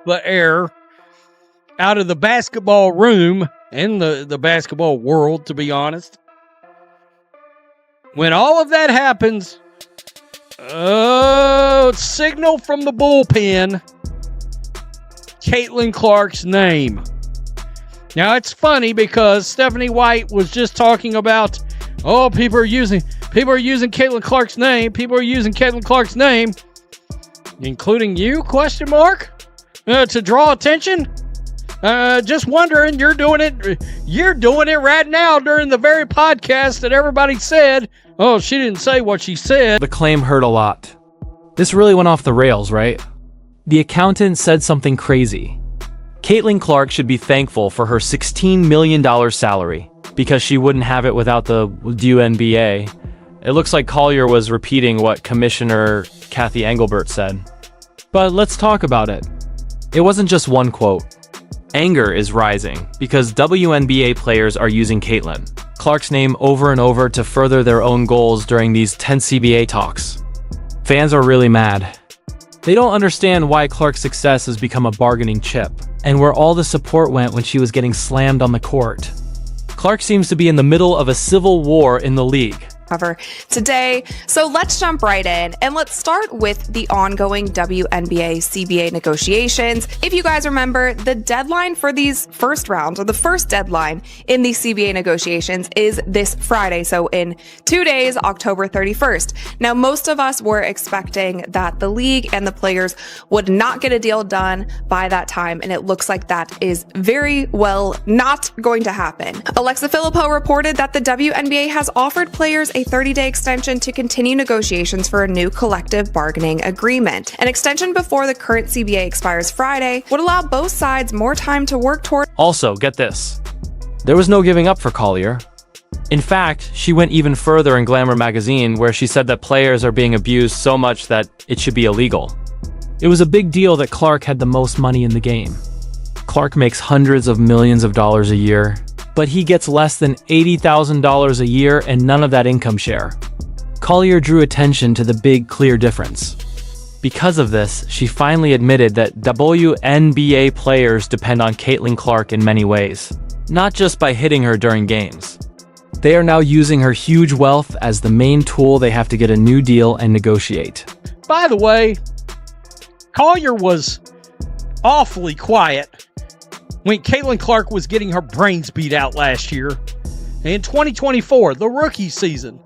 the air, out of the basketball room and the basketball world, to be honest. When all of that happens, signal from the bullpen, Caitlin Clark's name. Now, it's funny because Stephanie White was just talking about, people are using Caitlin Clark's name. People are using Caitlin Clark's name, including you, to draw attention. Just wondering, you're doing it right now during the very podcast that everybody said, oh, she didn't say what she said. The claim hurt a lot. This really went off the rails, right? The accountant said something crazy. Caitlin Clark should be thankful for her $16 million salary because she wouldn't have it without the WNBA. It looks like Collier was repeating what Commissioner Kathy Engelbert said. But let's talk about it. It wasn't just one quote. Anger is rising because WNBA players are using Caitlin Clark's name over and over to further their own goals during these tense CBA talks. Fans are really mad. They don't understand why Clark's success has become a bargaining chip, and where all the support went when she was getting slammed on the court. Clark seems to be in the middle of a civil war in the league. Today. So let's jump right in and let's start with the ongoing WNBA CBA negotiations. If you guys remember, the deadline for these first rounds, or the first deadline in these CBA negotiations, is this Friday. So in 2 days, October 31st. Now, most of us were expecting that the league and the players would not get a deal done by that time, and it looks like that is very well not going to happen. Alexa Filippo reported that the WNBA has offered players a 30-day extension to continue negotiations for a new collective bargaining agreement. An extension before the current CBA expires Friday would allow both sides more time to work toward. Also, get this. There was no giving up for Collier. In fact, she went even further in Glamour magazine, where she said that players are being abused so much that it should be illegal. It was a big deal that Clark had the most money in the game. Clark makes hundreds of millions of dollars a year, but he gets less than $80,000 a year and none of that income share. Collier drew attention to the big, clear difference. Because of this, she finally admitted that WNBA players depend on Caitlin Clark in many ways, not just by hitting her during games. They are now using her huge wealth as the main tool they have to get a new deal and negotiate. By the way, Collier was awfully quiet when Caitlin Clark was getting her brains beat out last year. In 2024, the rookie season.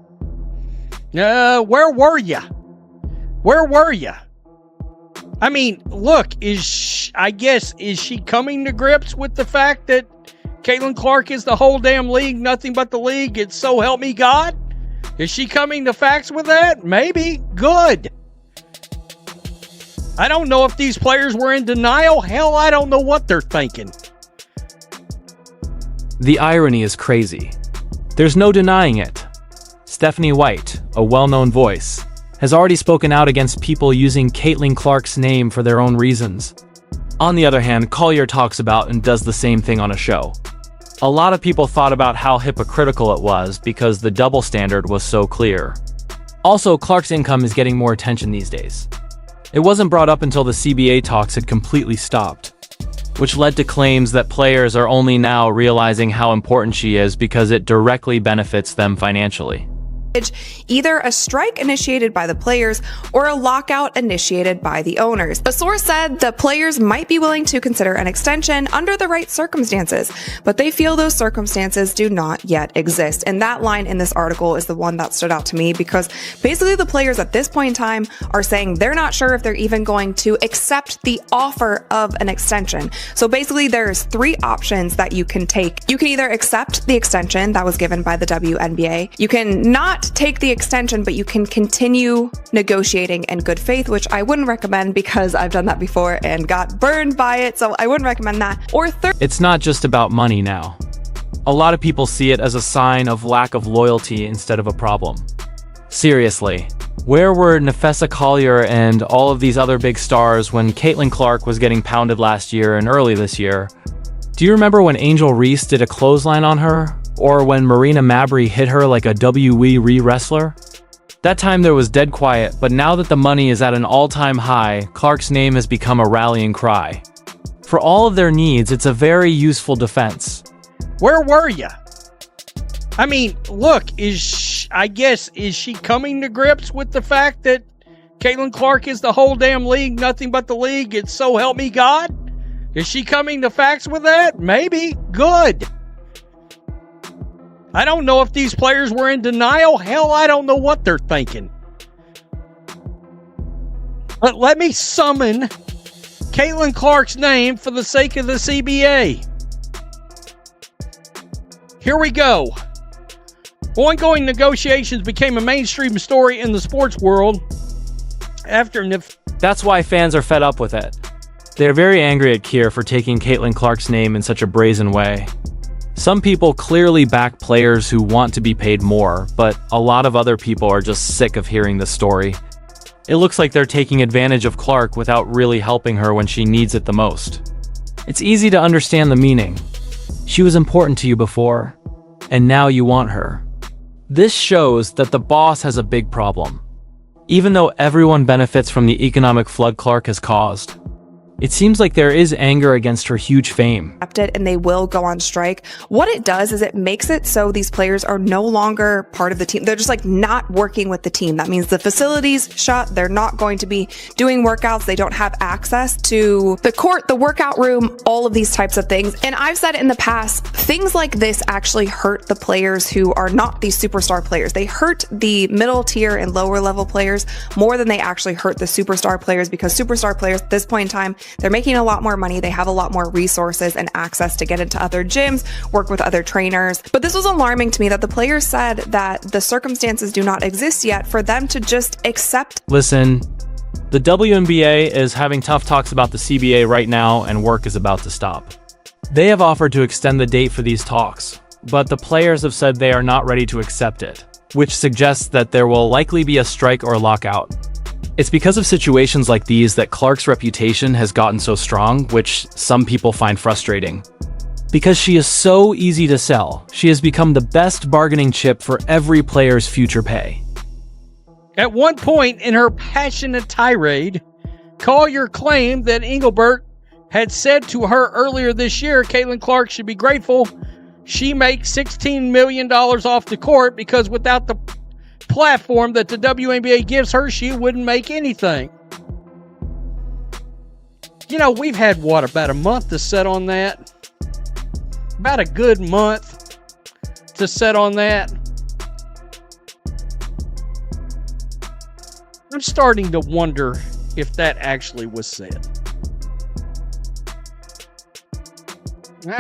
Where were ya? Where were ya? I mean, look, is she coming to grips with the fact that Caitlin Clark is the whole damn league, nothing but the league, it's so help me God? Is she coming to facts with that? Maybe. Good. I don't know if these players were in denial. Hell, I don't know what they're thinking. The irony is crazy. There's no denying it. Stephanie White, a well-known voice, has already spoken out against people using Caitlin Clark's name for their own reasons. On the other hand, Collier talks about and does the same thing on a show. A lot of people thought about how hypocritical it was because the double standard was so clear. Also, Clark's income is getting more attention these days. It wasn't brought up until the CBA talks had completely stopped, which led to claims that players are only now realizing how important she is because it directly benefits them financially. Either a strike initiated by the players or a lockout initiated by the owners. A source said the players might be willing to consider an extension under the right circumstances, but they feel those circumstances do not yet exist. And that line in this article is the one that stood out to me, because basically the players at this point in time are saying they're not sure if they're even going to accept the offer of an extension. So basically there's three options that you can take. You can either accept the extension that was given by the WNBA. You can not take the extension, but you can continue negotiating in good faith, which I wouldn't recommend because I've done that before and got burned by it, so I wouldn't recommend that. Or third, it's not just about money now. A lot of people see it as a sign of lack of loyalty instead of a problem. Seriously, where were Nafessa Collier and all of these other big stars when Caitlin Clark was getting pounded last year and early this year? Do you remember when Angel Reese did a clothesline on her? Or when Marina Mabrey hit her like a WWE wrestler? That time there was dead quiet, but now that the money is at an all-time high, Clark's name has become a rallying cry. For all of their needs, it's a very useful defense. Where were you? I mean, look, is she coming to grips with the fact that Caitlin Clark is the whole damn league, nothing but the league, it's so help me God? Is she coming to facts with that? Maybe. Good. I don't know if these players were in denial. Hell, I don't know what they're thinking. But let me summon Caitlin Clark's name for the sake of the CBA. Here we go. Ongoing negotiations became a mainstream story in the sports world after... That's why fans are fed up with it. They're very angry at Kier for taking Caitlin Clark's name in such a brazen way. Some people clearly back players who want to be paid more, but a lot of other people are just sick of hearing the story. It looks like they're taking advantage of Clark without really helping her when she needs it the most. It's easy to understand the meaning. She was important to you before, and now you want her. This shows that the boss has a big problem. Even though everyone benefits from the economic flood Clark has caused, it seems like there is anger against her huge fame. And they will go on strike. What it does is it makes it so these players are no longer part of the team. They're just like not working with the team. That means the facility's shut. They're not going to be doing workouts. They don't have access to the court, the workout room, all of these types of things. And I've said in the past, things like this actually hurt the players who are not these superstar players. They hurt the middle tier and lower level players more than they actually hurt the superstar players, because superstar players at this point in time, they're making a lot more money. They have a lot more resources and access to get into other gyms, work with other trainers. But this was alarming to me that the players said that the circumstances do not exist yet for them to just accept. Listen, the WNBA is having tough talks about the CBA right now, and work is about to stop. They have offered to extend the date for these talks, but the players have said they are not ready to accept it, which suggests that there will likely be a strike or lockout. It's because of situations like these that Clark's reputation has gotten so strong, which some people find frustrating. Because she is so easy to sell, she has become the best bargaining chip for every player's future pay. At one point in her passionate tirade, Collier claimed that Engelbert had said to her earlier this year Caitlin Clark should be grateful she makes $16 million off the court, because without the platform that the WNBA gives her, she wouldn't make anything. You know, we've had, about a month to set on that? About a good month to set on that. I'm starting to wonder if that actually was said.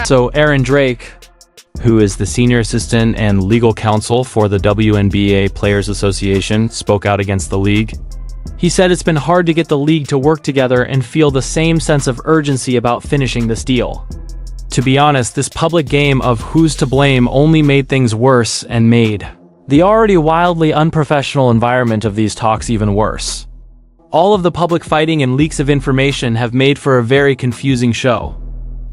So Aaron Drake, who is the senior assistant and legal counsel for the WNBA Players Association, spoke out against the league. He said it's been hard to get the league to work together and feel the same sense of urgency about finishing this deal. To be honest, this public game of who's to blame only made things worse and made the already wildly unprofessional environment of these talks even worse. All of the public fighting and leaks of information have made for a very confusing show.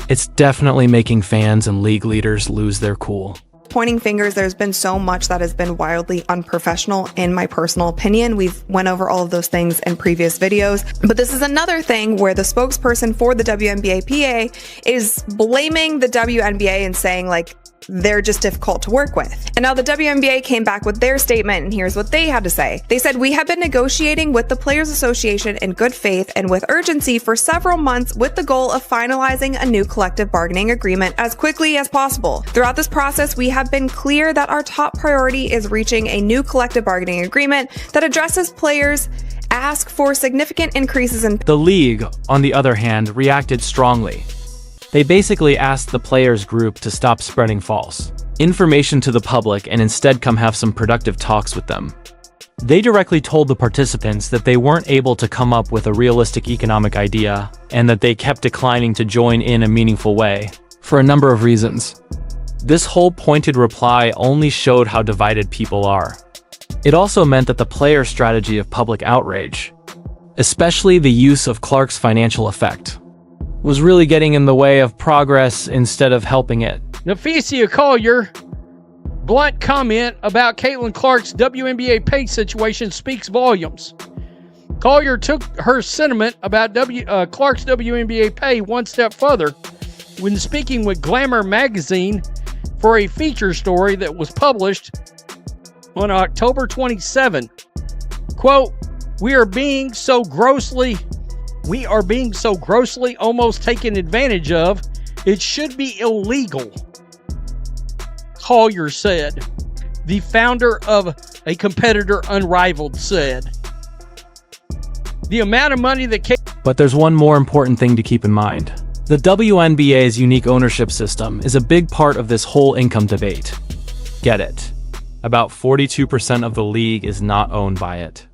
It's definitely making fans and league leaders lose their cool. Pointing fingers, there's been so much that has been wildly unprofessional in my personal opinion. We've went over all of those things in previous videos, but this is another thing where the spokesperson for the WNBA PA is blaming the WNBA and saying like, they're just difficult to work with. And now the WNBA came back with their statement, and here's what they had to say. They said, "We have been negotiating with the Players Association in good faith and with urgency for several months with the goal of finalizing a new collective bargaining agreement as quickly as possible. Throughout this process, we have been clear that our top priority is reaching a new collective bargaining agreement that addresses players ask for significant increases in." The league, on the other hand, reacted strongly. They basically asked the players group to stop spreading false information to the public and instead come have some productive talks with them. They directly told the participants that they weren't able to come up with a realistic economic idea and that they kept declining to join in a meaningful way for a number of reasons. This whole pointed reply only showed how divided people are. It also meant that the player strategy of public outrage, especially the use of Clark's financial effect, was really getting in the way of progress instead of helping it. Nafisia Collier, blunt comment about Caitlin Clark's WNBA pay situation speaks volumes. Collier took her sentiment about Clark's WNBA pay one step further when speaking with Glamour magazine for a feature story that was published on October 27. Quote, we are being so grossly almost taken advantage of. It should be illegal, Collier said. The founder of a competitor Unrivaled said. The amount of money that But there's one more important thing to keep in mind. The WNBA's unique ownership system is a big part of this whole income debate. Get it. About 42% of the league is not owned by it.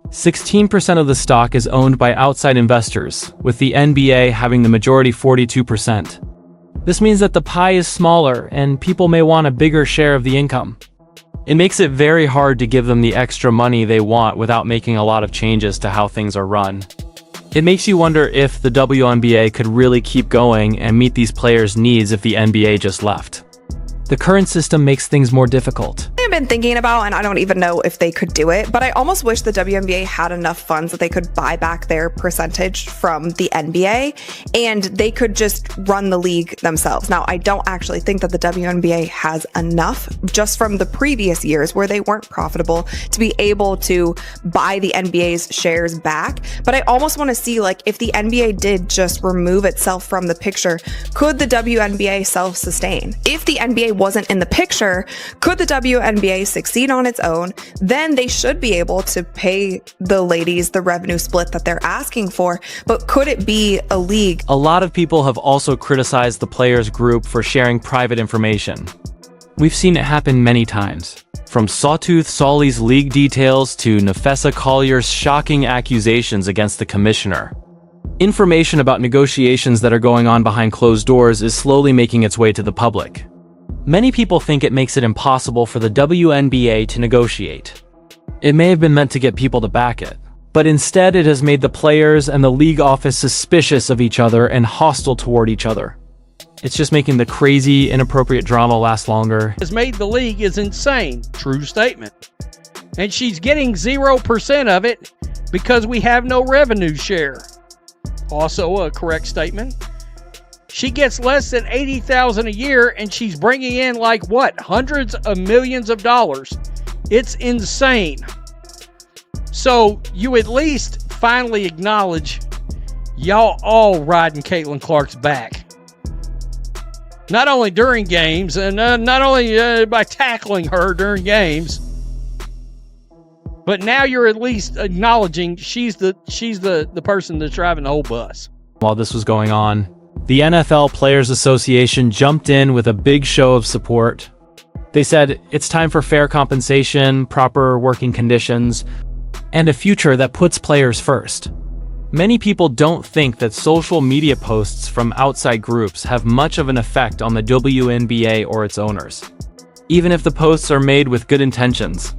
16% of the stock is owned by outside investors, with the NBA having the majority 42%. This means that the pie is smaller and people may want a bigger share of the income. It makes it very hard to give them the extra money they want without making a lot of changes to how things are run. It makes you wonder if the WNBA could really keep going and meet these players' needs if the NBA just left. The current system makes things more difficult. I've been thinking about, and I don't even know if they could do it, but I almost wish the WNBA had enough funds that they could buy back their percentage from the NBA and they could just run the league themselves. Now, I don't actually think that the WNBA has enough just from the previous years where they weren't profitable to be able to buy the NBA's shares back. But I almost want to see, like, if the NBA did just remove itself from the picture, could the WNBA self-sustain? If the NBA wasn't in the picture, could the WNBA succeed on its own? Then they should be able to pay the ladies the revenue split that they're asking for. But could it be a league? A lot of people have also criticized the players group for sharing private information. We've seen it happen many times. From Sawtooth Solly's league details to Nafessa Collier's shocking accusations against the commissioner. Information about negotiations that are going on behind closed doors is slowly making its way to the public. Many people think it makes it impossible for the WNBA to negotiate. It may have been meant to get people to back it, but instead it has made the players and the league office suspicious of each other and hostile toward each other. It's just making the crazy, inappropriate drama last longer. Has made the league is insane. True statement. And she's getting 0% of it because we have no revenue share. Also a correct statement. She gets less than $80,000 a year and she's bringing in like what? Hundreds of millions of dollars. It's insane. So you at least finally acknowledge y'all all riding Caitlin Clark's back. Not only during games and not only by tackling her during games, but now you're at least acknowledging she's the person that's driving the whole bus. While this was going on, the NFL Players Association jumped in with a big show of support. They said it's time for fair compensation, proper working conditions, and a future that puts players first. Many people don't think that social media posts from outside groups have much of an effect on the WNBA or its owners, even if the posts are made with good intentions.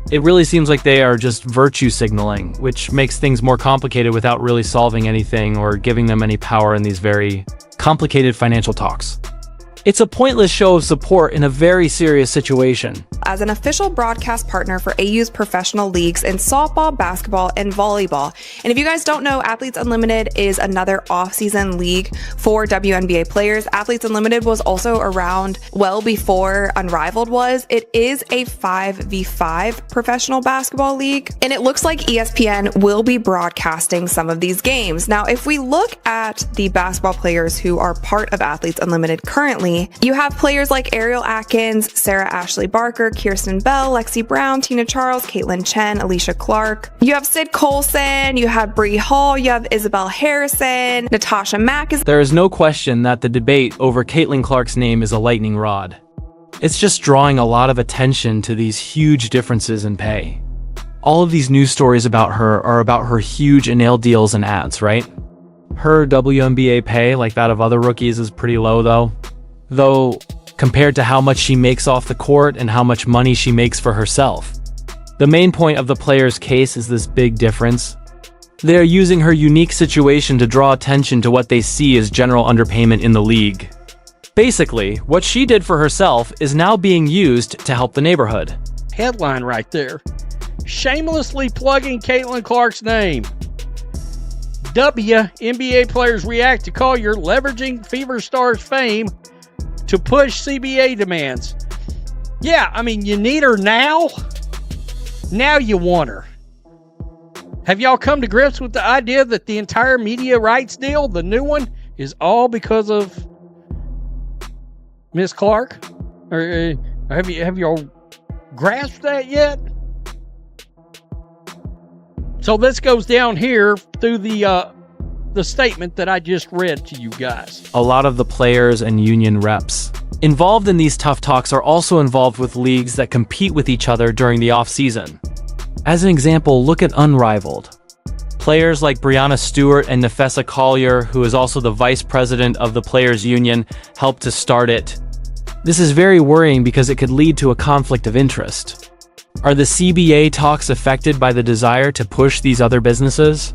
It really seems like they are just virtue signaling, which makes things more complicated without really solving anything or giving them any power in these very complicated financial talks. It's a pointless show of support in a very serious situation. As an official broadcast partner for AU's professional leagues in softball, basketball, and volleyball. And if you guys don't know, Athletes Unlimited is another off-season league for WNBA players. Athletes Unlimited was also around well before Unrivaled was. It is a 5v5 professional basketball league, and it looks like ESPN will be broadcasting some of these games. Now, if we look at the basketball players who are part of Athletes Unlimited currently, you have players like Ariel Atkins, Sarah Ashley Barker, Kirsten Bell, Lexi Brown, Tina Charles, Caitlin Chen, Alicia Clark. You have Sid Colson, you have Bree Hall, you have Isabel Harrison, Natasha Mack. There is no question that the debate over Caitlin Clark's name is a lightning rod. It's just drawing a lot of attention to these huge differences in pay. All of these news stories about her are about her huge in-nail deals and ads, right? Her WNBA pay, like that of other rookies, is pretty low though, compared to how much she makes off the court and how much money she makes for herself. The main point of the player's case is this big difference. They are using her unique situation to draw attention to what they see as general underpayment in the league. Basically, what she did for herself is now being used to help the neighborhood. Headline right there. shamelessly plugging Caitlin Clark's name. WNBA players react to Collier leveraging Fever Star's fame to push CBA demands. Yeah, I mean, you need her now? Now you want her. Have y'all come to grips with the idea that the entire media rights deal, the new one, is all because of Miss Clark? Or have y'all grasped that yet? So this goes down here through the statement that I just read to you guys. A lot of the players and union reps involved in these tough talks are also involved with leagues that compete with each other during the off-season. As an example, look at Unrivaled. Players like Brianna Stewart and Nafessa Collier, who is also the vice president of the Players Union, helped to start it. This is very worrying because it could lead to a conflict of interest. Are the CBA talks affected by the desire to push these other businesses?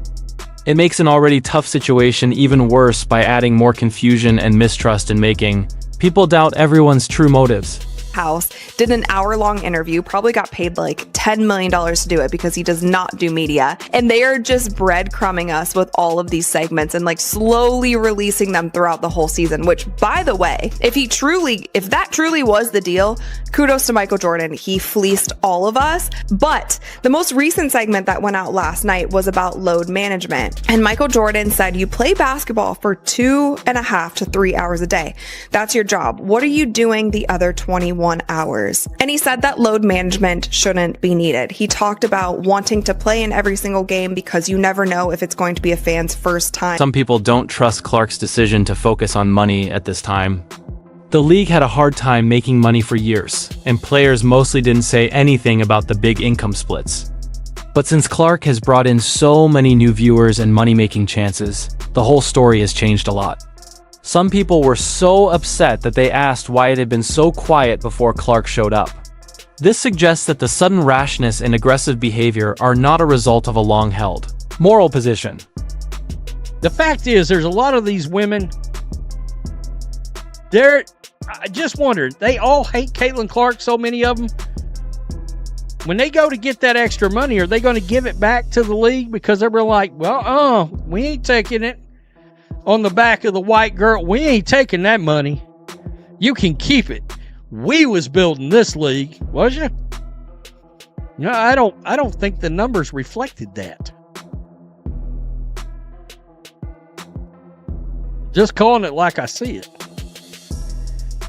It makes an already tough situation even worse by adding more confusion and mistrust and making people doubt everyone's true motives. House did an hour-long interview, probably got paid like $10 million to do it because he does not do media. And they are just breadcrumbing us with all of these segments and like slowly releasing them throughout the whole season, which, by the way, if that truly was the deal, kudos to Michael Jordan. He fleeced all of us. But the most recent segment that went out last night was about load management. And Michael Jordan said, you play basketball for 2.5 to 3 hours a day. That's your job. What are you doing the other 21 hours? And he said that load management shouldn't be needed. He talked about wanting to play in every single game because you never know if it's going to be a fan's first time. Some people don't trust Clark's decision to focus on money at this time. The league had a hard time making money for years, and players mostly didn't say anything about the big income splits. But since Clark has brought in so many new viewers and money-making chances, the whole story has changed a lot. Some people were so upset that they asked why it had been so quiet before Clark showed up. This suggests that the sudden rashness and aggressive behavior are not a result of a long-held moral position. The fact is, there's a lot of these women, I just wondered, they all hate Caitlin Clark, so many of them. When they go to get that extra money, are they going to give it back to the league? Because they're like, well, we ain't taking it. On the back of the white girl, we ain't taking that money. You can keep it. We was building this league, was you? No, I don't think the numbers reflected that. Just calling it like I see it.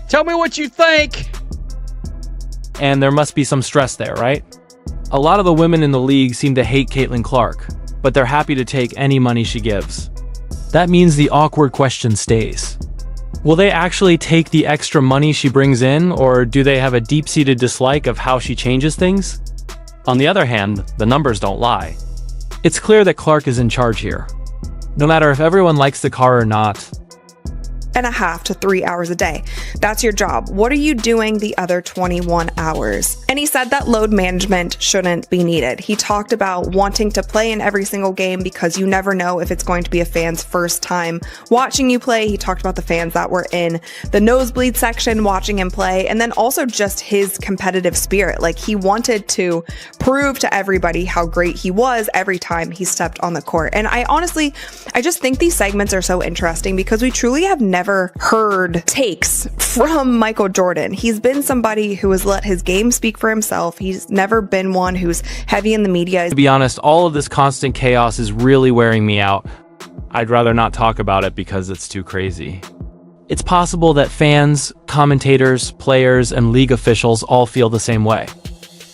Tell me what you think. And there must be some stress there, right? A lot of the women in the league seem to hate Caitlin Clark, but they're happy to take any money she gives. That means the awkward question stays. Will they actually take the extra money she brings in, or do they have a deep-seated dislike of how she changes things? On the other hand, the numbers don't lie. It's clear that Clark is in charge here. No matter if everyone likes the car or not. 2.5 to 3 hours a day. That's your job. What are you doing the other 21 hours? And he said that load management shouldn't be needed. He talked about wanting to play in every single game because you never know if it's going to be a fan's first time watching you play. He talked about the fans that were in the nosebleed section watching him play, and then also just his competitive spirit. Like, he wanted to prove to everybody how great he was every time he stepped on the court. And I just think these segments are so interesting because we truly have never heard takes from Michael Jordan. He's been somebody who has let his game speak for himself. He's never been one who's heavy in the media. To be honest, all of this constant chaos is really wearing me out. I'd rather not talk about it because it's too crazy. It's possible that fans, commentators, players, and league officials all feel the same way.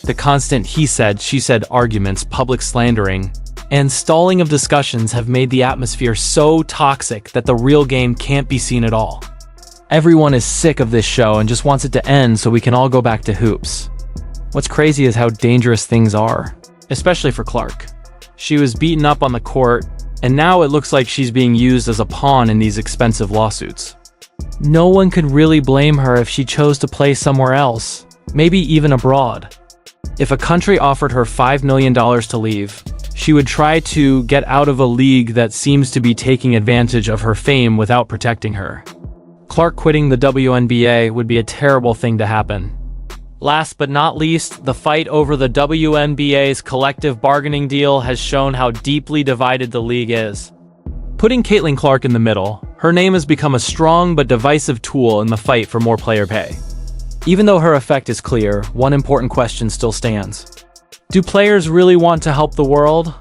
The constant he said, she said arguments, public slandering, and stalling of discussions have made the atmosphere so toxic that the real game can't be seen at all. Everyone is sick of this show and just wants it to end so we can all go back to hoops. What's crazy is how dangerous things are, especially for Clark. She was beaten up on the court, and now it looks like she's being used as a pawn in these expensive lawsuits. No one could really blame her if she chose to play somewhere else, maybe even abroad. If a country offered her $5 million to leave, she would try to get out of a league that seems to be taking advantage of her fame without protecting her. Clark quitting the WNBA would be a terrible thing to happen. Last but not least, the fight over the WNBA's collective bargaining deal has shown how deeply divided the league is. Putting Caitlin Clark in the middle, her name has become a strong but divisive tool in the fight for more player pay. Even though her effect is clear, one important question still stands. Do players really want to help the world?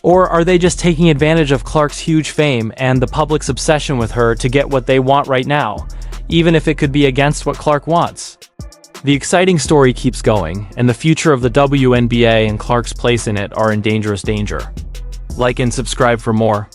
Or are they just taking advantage of Clark's huge fame and the public's obsession with her to get what they want right now, even if it could be against what Clark wants? The exciting story keeps going, and the future of the WNBA and Clark's place in it are in dangerous danger. Like and subscribe for more.